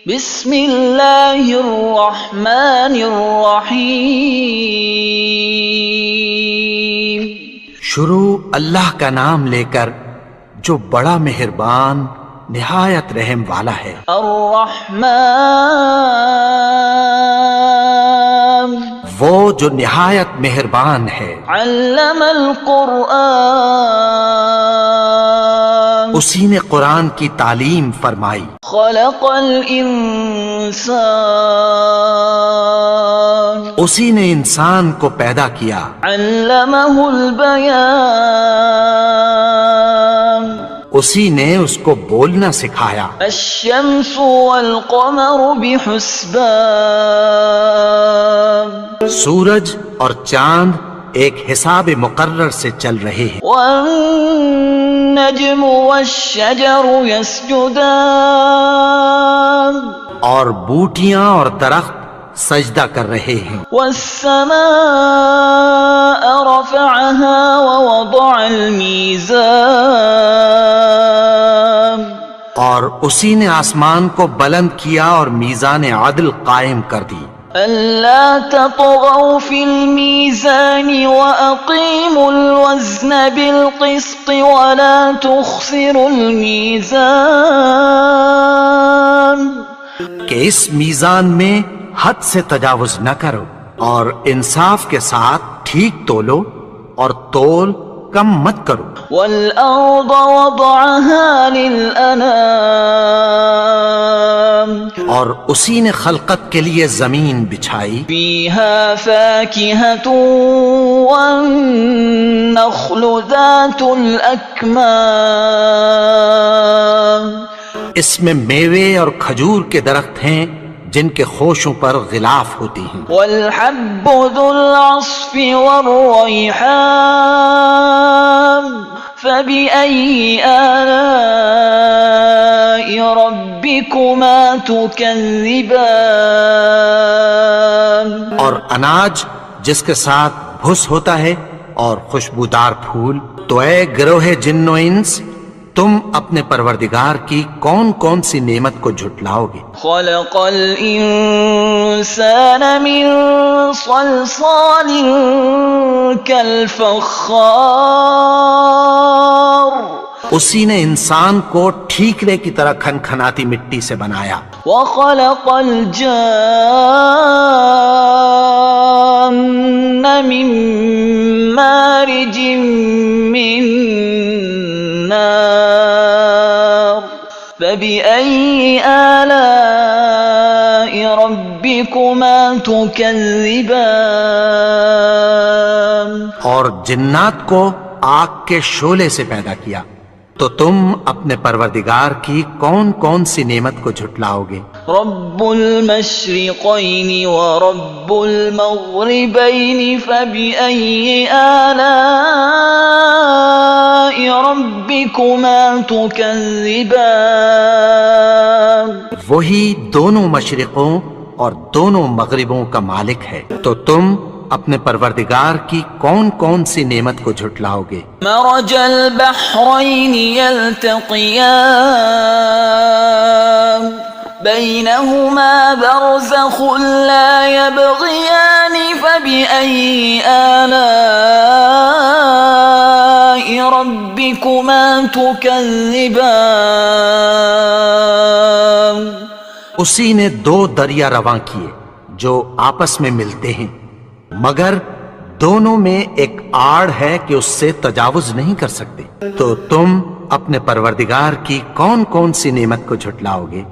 بسم اللہ الرحمن الرحیم۔ شروع اللہ کا نام لے کر جو بڑا مہربان نہایت رحم والا ہے۔ الرحمن وہ جو نہایت مہربان ہے۔ علم القرآن اسی نے قرآن کی تعلیم فرمائی۔ خلق الانسان اسی نے انسان کو پیدا کیا۔ علمہ البیان اسی نے اس کو بولنا سکھایا۔ الشمس والقمر بحسبان سورج اور چاند ایک حساب مقرر سے چل رہے ہیں۔ والنجم والشجر يسجدان اور بوٹیاں اور درخت سجدہ کر رہے ہیں۔ والسماء رفعها ووضع الميزان اور اسی نے آسمان کو بلند کیا اور میزان عدل قائم کر دی۔ ألا تطغوا في الميزان وأقيموا الوزن بالقسط ولا تخسروا الميزان کہ اس میزان میں حد سے تجاوز نہ کرو اور انصاف کے ساتھ ٹھیک تولو اور تول کم مت کرو۔ والأرض وضعها للأنام اور اسی نے خلقت کے لیے زمین بچھائی۔ فيها فاكهة والنخل ذات الأكمام اس میں میوے اور کھجور کے درخت ہیں جن کے خوشوں پر غلاف ہوتی ہیں۔ والحب ذو العصف والريحان فبأي آلاء ربكما تكذبان اور اناج جس کے ساتھ بھس ہوتا ہے اور خوشبودار پھول، تو اے گروہ جن و انس، تم اپنے پروردگار کی کون کون سی نعمت کو جھٹلاؤ گے؟ خلق الإنسان من صلصال كالفخار اسی نے انسان کو ٹھیکرے کی طرح کھنکھناتی مٹی سے بنایا۔ وخلق الجان من مارج من نار فبأي آلاء ربكما تكذبان اور جنات کو آگ کے شعلے سے پیدا کیا، تو تم اپنے پروردگار کی کون کون سی نعمت کو جھٹلاؤ گے؟ رب المشرقین ورب المغربین فبأي آلاء ربكما تكذبان وہی دونوں مشرقوں اور دونوں مغربوں کا مالک ہے، تو تم اپنے پروردگار کی کون کون سی نعمت کو جھٹلاؤ گے؟ مرج البحرین یلتقیان بینہما برزخ لا یبغیان فبأي آلاء ربکما تکذبان اسی نے دو دریا رواں کیے جو آپس میں ملتے ہیں، مگر دونوں میں ایک آڑ ہے کہ اس سے تجاوز نہیں کر سکتے، تو تم اپنے پروردگار کی کون کون سی نعمت کو جھٹلاؤ گے؟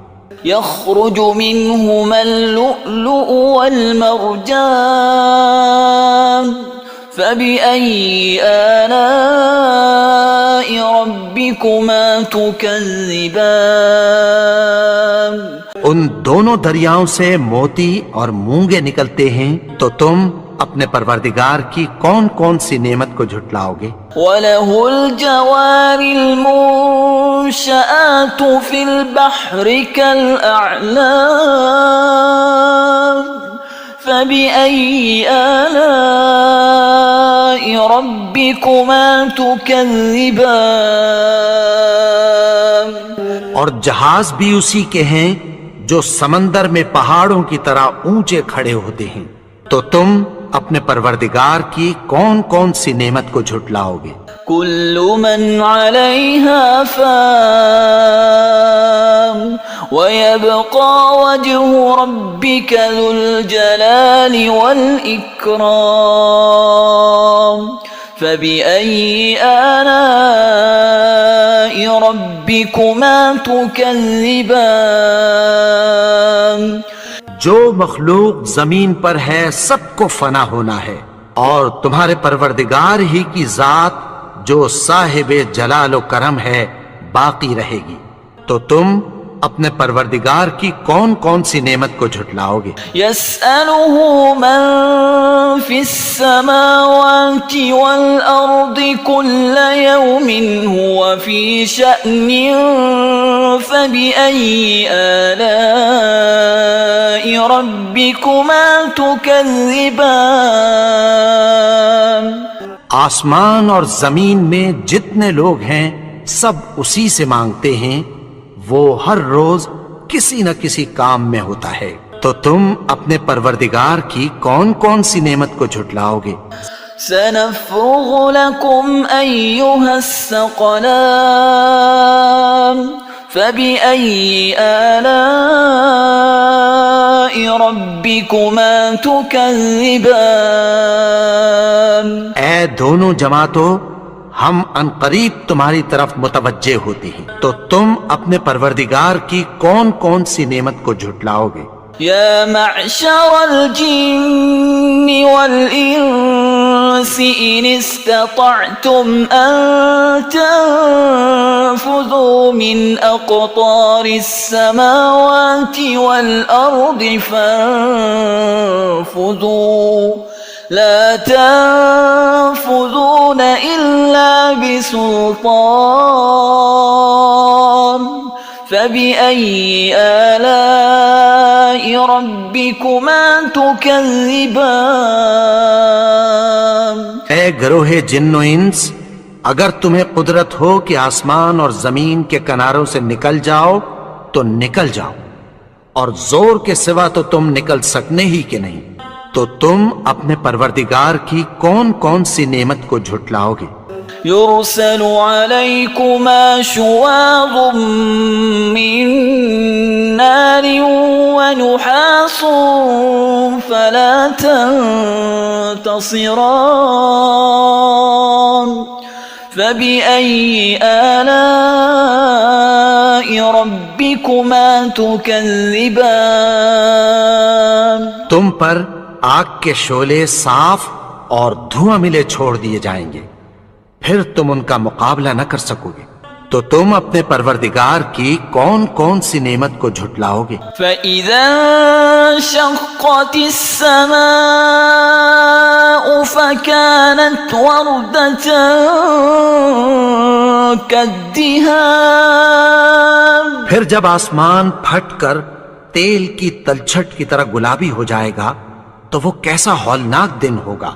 يخرج منهما اللؤلؤ والمرجان فبأي آلاء ربكما تكذبان ان دونوں دریاؤں سے موتی اور مونگے نکلتے ہیں، تو تم اپنے پروردگار کی کون کون سی نعمت کو جھٹلاؤ گے؟ وَلَهُ الْجَوَارِ الْمُنشَآتُ فِي الْبَحْرِ كَالْأَعْلَامِ فَبِأَيِّ آلَاءِ رَبِّكُمَا تُكَذِّبَانِ اور جہاز بھی اسی کے ہیں جو سمندر میں پہاڑوں کی طرح اونچے کھڑے ہوتے ہیں، تو تم اپنے پروردگار کی کون کون سی نعمت کو جھٹلاؤ گے؟ كل من عليها فان ويبقى وجه ربك ذو الجلال والإكرام فبأي آلاء ربكما تكذبان؟ جو مخلوق زمین پر ہے سب کو فنا ہونا ہے، اور تمہارے پروردگار ہی کی ذات جو صاحب جلال و کرم ہے باقی رہے گی، تو تم اپنے پروردگار کی کون کون سی نعمت کو جھٹلاؤ گے؟ يسأله من في السماوات والأرض كل يوم هو في شأن فبأي آلاء ربكما تكذبان؟ آسمان اور زمین میں جتنے لوگ ہیں سب اسی سے مانگتے ہیں، وہ ہر روز کسی نہ کسی کام میں ہوتا ہے، تو تم اپنے پروردگار کی کون کون سی نعمت کو جھٹلاؤ گے؟ سنفرغ لكم أيها الثقلان فبأي آلاء ربكما تكذبان؟ اے دونوں جماعتوں، ہم عنقریب تمہاری طرف متوجہ ہوتے ہیں، تو تم اپنے پروردگار کی کون کون سی نعمت کو جھٹلاؤ گے؟ يا معشر الجن والإنس إن استطعتم أن تنفذوا من أقطار السماوات والأرض فانفذوا لا تنفذون إلا بسلطان فبأي آلاء ربكما تكذبان؟ اے گروہ جن و انس، اگر تمہیں قدرت ہو کہ آسمان اور زمین کے کناروں سے نکل جاؤ تو نکل جاؤ، اور زور کے سوا تو تم نکل سکنے ہی کہ نہیں، تو تم اپنے پروردگار کی کون کون سی نعمت کو جھٹلاؤ گے؟ يرسل عليكما شواظ من نار ونحاس فلا تنتصران فبأي آلاء ربكما تكذبان؟ تم پر آگ کے شعلے صاف اور دھواں ملے چھوڑ دیے جائیں گے، پھر تم ان کا مقابلہ نہ کر سکو گے، تو تم اپنے پروردگار کی کون کون سی نعمت کو جھٹلاؤ گے؟ فَإِذَا انشَقَّتِ السَّمَاءُ فَكَانَتْ وَرْدَةً كَالدِّهَانِ، پھر جب آسمان پھٹ کر تیل کی تلچھٹ کی طرح گلابی ہو جائے گا تو وہ کیسا ہولناک دن ہوگا،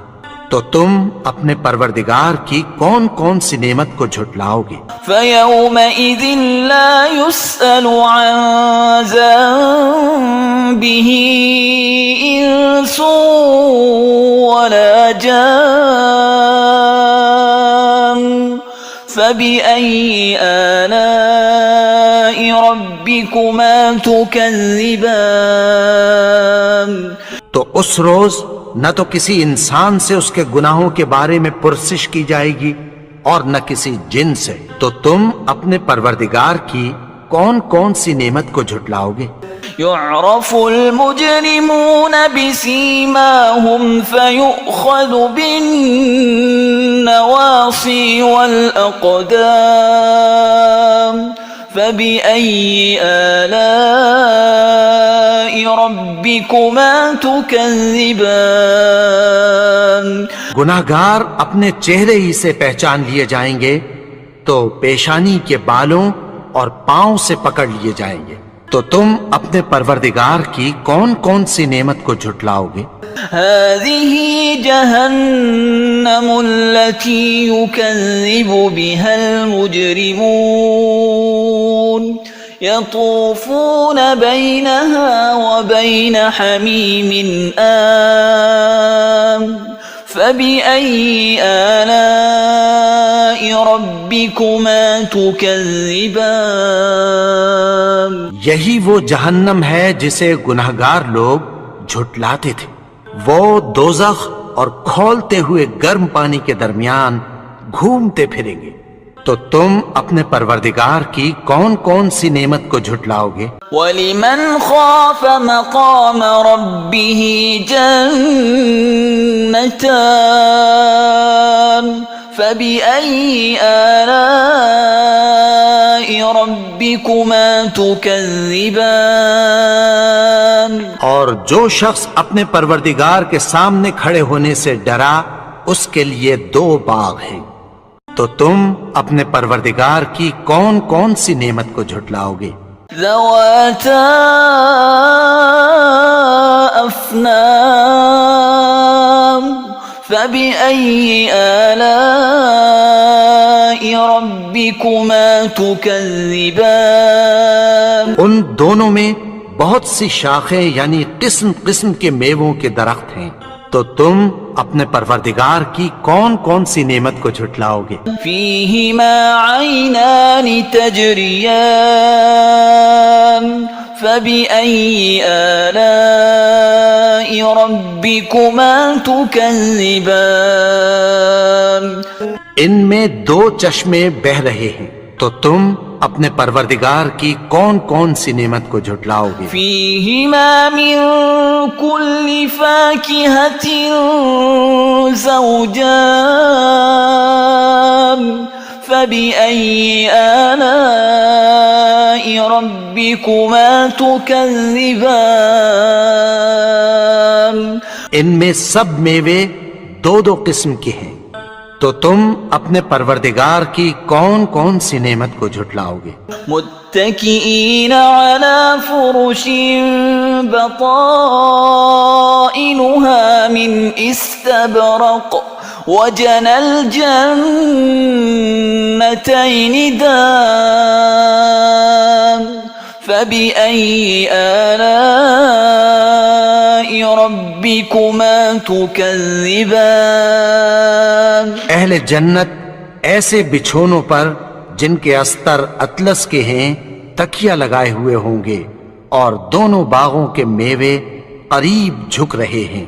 تو تم اپنے پروردگار کی کون کون سی نعمت کو جھٹلاؤ گے؟ فَيَوْمَئِذٍ لَا يُسْأَلُ عَنْ ذَنبِهِ إِنسٌ وَلَا جَانٌ فَبِأَيِّ آلَاءِ رَبِّكُمَا تُكَذِّبَانِ؟ تو اس روز نہ تو کسی انسان سے اس کے گناہوں کے بارے میں پرسش کی جائے گی اور نہ کسی جن سے، تو تم اپنے پروردگار کی کون کون سی نعمت کو جھٹلاؤ گے؟ يعرف المجرمون بسيماهم فيؤخذ بالنواصي والأقدام فبأي آلاء ربكما تكذبان؟ گناہگار اپنے چہرے ہی سے پہچان لیے جائیں گے تو پیشانی کے بالوں اور پاؤں سے پکڑ لیے جائیں گے، تو تم اپنے پروردگار کی کون کون سی نعمت کو جھٹلاؤ گے؟ هذه جهنم التي يكذب بها المجرمون يطوفون بينها وبين حميم آن فبأي آلاء ربكما تكذبان یہی وہ جہنم ہے جسے گنہگار لوگ جھٹلاتے تھے. وہ دوزخ اور کھولتے ہوئے گرم پانی کے درمیان گھومتے پھریں گے. تو تم اپنے پروردگار کی کون کون سی نعمت کو جھٹلاؤ گے؟ وَلِمَنْ خَافَ مَقَامَ رَبِّهِ جَنَّتَانِ فَبِأَيِّ آلَاءِ رَبِّكُمَا تُكَذِّبَانِ اور جو شخص اپنے پروردگار کے سامنے کھڑے ہونے سے ڈرا اس کے لیے 2 باغ ہیں. تو تم اپنے پروردگار کی کون کون سی نعمت کو جھٹلاؤ گے؟ ذواتا افنان فبأي آلاء ربكما تكذبان ان دونوں میں بہت سی شاخیں یعنی قسم قسم کے میووں کے درخت ہیں. تو تم اپنے پروردگار کی کون کون سی نعمت کو جھٹلاؤ گے؟ فيهما عينان تجريان فبأي آلاء ربكما تكذبان ان میں 2 چشمے بہ رہے ہیں. تو تم اپنے پروردگار کی کون کون سی نعمت کو جھٹلاؤ گے؟ فيهما من كل فاكهة زوجان فبأي آلاء ربكما تكذبان ان میں سب میوے 2 قسم کے ہیں. تو تم اپنے پروردگار کی کون کون سی نعمت کو جھٹلاؤ گے؟ متكئين على فرش بطائنها من استبرق وجنى الجنتين دان فبأي آلاء ربكما تكذبان اہل جنت ایسے بچھونوں پر جن کے استر اطلس کے ہیں تکیہ لگائے ہوئے ہوں گے اور دونوں باغوں کے میوے قریب جھک رہے ہیں.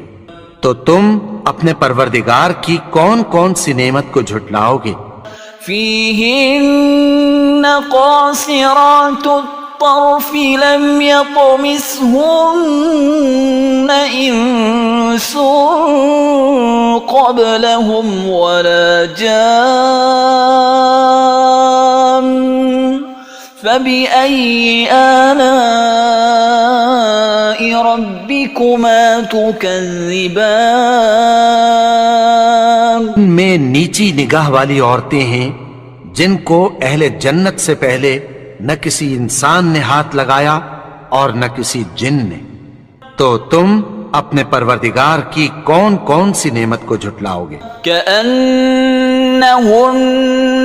تو تم اپنے پروردگار کی کون کون سی نعمت کو جھٹلاؤ گے؟ فيهن قاصرات الطرف لم يطمثهن إنس قبلهم ولا جان فبأي آلاء ربكما تكذبان میں نیچی نگاہ والی عورتیں ہیں جن کو اہل جنت سے پہلے نہ کسی انسان نے ہاتھ لگایا اور نہ کسی جن نے. تو تم اپنے پروردگار کی کون کون سی نعمت کو جھٹلاؤ گے؟ كأنهن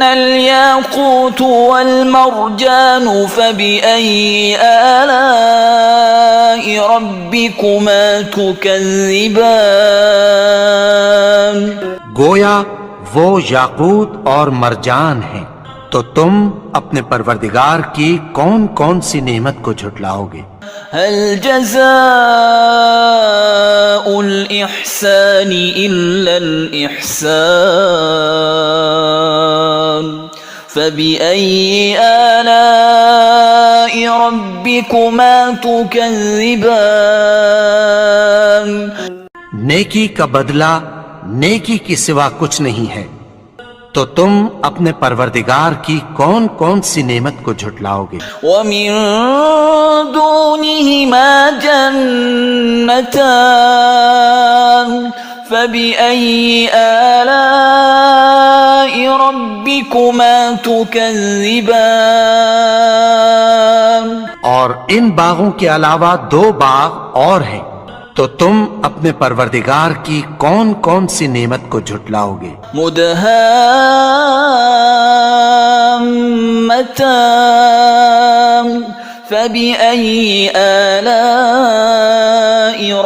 الياقوت والمرجان فبأي آلاء ربكما تكذبان گویا وہ یاقوت اور مرجان ہیں. تو تم اپنے پروردگار کی کون کون سی نعمت کو جھٹلاؤ گے؟ هل جزاء الإحسان إلا الإحسان فبأي آلاء ربكما تكذبان نیکی کا بدلہ نیکی کی سوا کچھ نہیں ہے. تو تم اپنے پروردگار کی کون کون سی نعمت کو جھٹلاؤ گے؟ ومن دونهما جنتان فبأي آلاء ربكما تكذبان اور ان باغوں کے علاوہ 2 باغ اور ہیں. تو تم اپنے پروردگار کی کون کون سی نعمت کو جھٹلاؤ گے؟ مدهامتان فبأي آلاء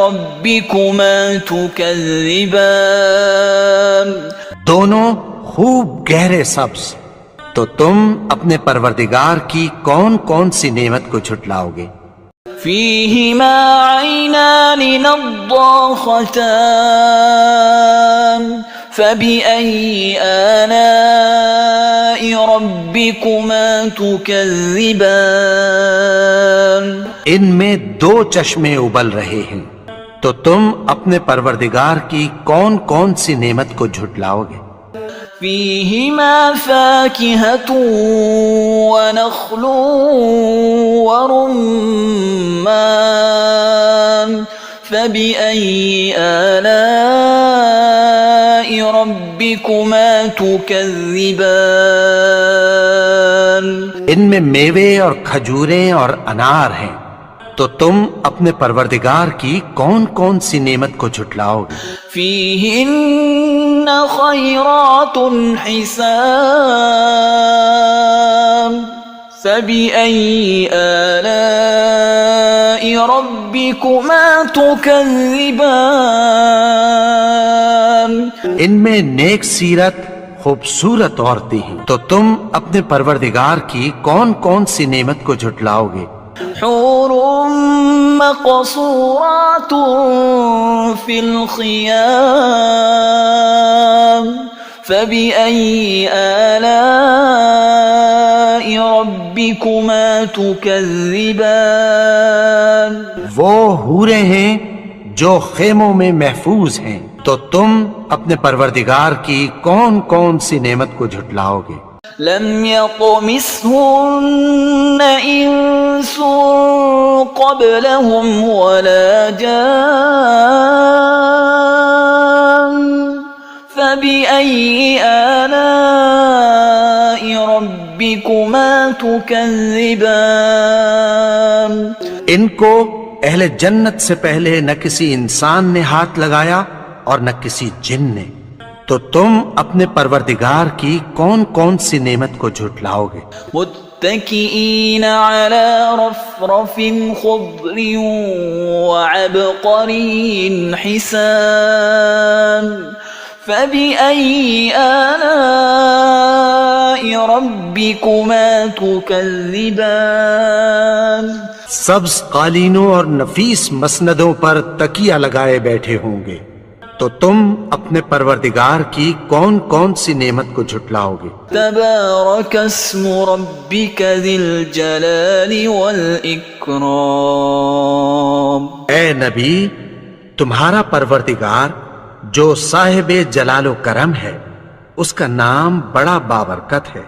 ربكما تكذبان دونوں خوب گہرے سبز، تو تم اپنے پروردگار کی کون کون سی نعمت کو جھٹلاؤ گے؟ فيهما عينان نضاختان فبأي آلاء ربكما تكذبان ان میں دو چشمے ابل رہے ہیں، تو تم اپنے پروردگار کی کون کون سی نعمت کو جھٹلاؤ گے؟ فيهما فاكهة ونخل ورمان فبأي آلاء ربكما تكذبان ان میں میوے اور کھجوریں اور انار ہیں، تو تم اپنے پروردگار کی کون کون سی نعمت کو جھٹلاؤ گے؟ فيهن خيرات حسان فبأي آلاء ربكما تكذبان ان میں نیک سیرت خوبصورت عورتیں ہیں، تو تم اپنے پروردگار کی کون کون سی نعمت کو جھٹلاؤ گے؟ حور مقصورات في الخيام فبأي آلاء ربكما تكذبان وہ حوریں ہیں جو خیموں میں محفوظ ہیں، تو تم اپنے پروردگار کی کون کون سی نعمت کو جھٹلاؤ گے؟ لم يطمثهن إنس قبلهم ولا جان فبأي آلاء ربكما تكذبان ان کو اہل جنت سے پہلے نہ کسی انسان نے ہاتھ لگایا اور نہ کسی جن نے، تو تم اپنے پروردگار کی کون کون سی نعمت کو جھٹلاؤ گے؟ متكئين على رفرف خضر وعبقري حسان فبأي آلاء ربكما تكذبان سبز قالینوں اور نفیس مسندوں پر تکیہ لگائے بیٹھے ہوں گے، تو تم اپنے پروردگار کی کون کون سی نعمت کو جھٹلاؤ گے؟ تبارك اسم ربك ذي الجلال والإكرام اے نبی، تمہارا پروردگار جو صاحب جلال و کرم ہے، اس کا نام بڑا بابرکت ہے۔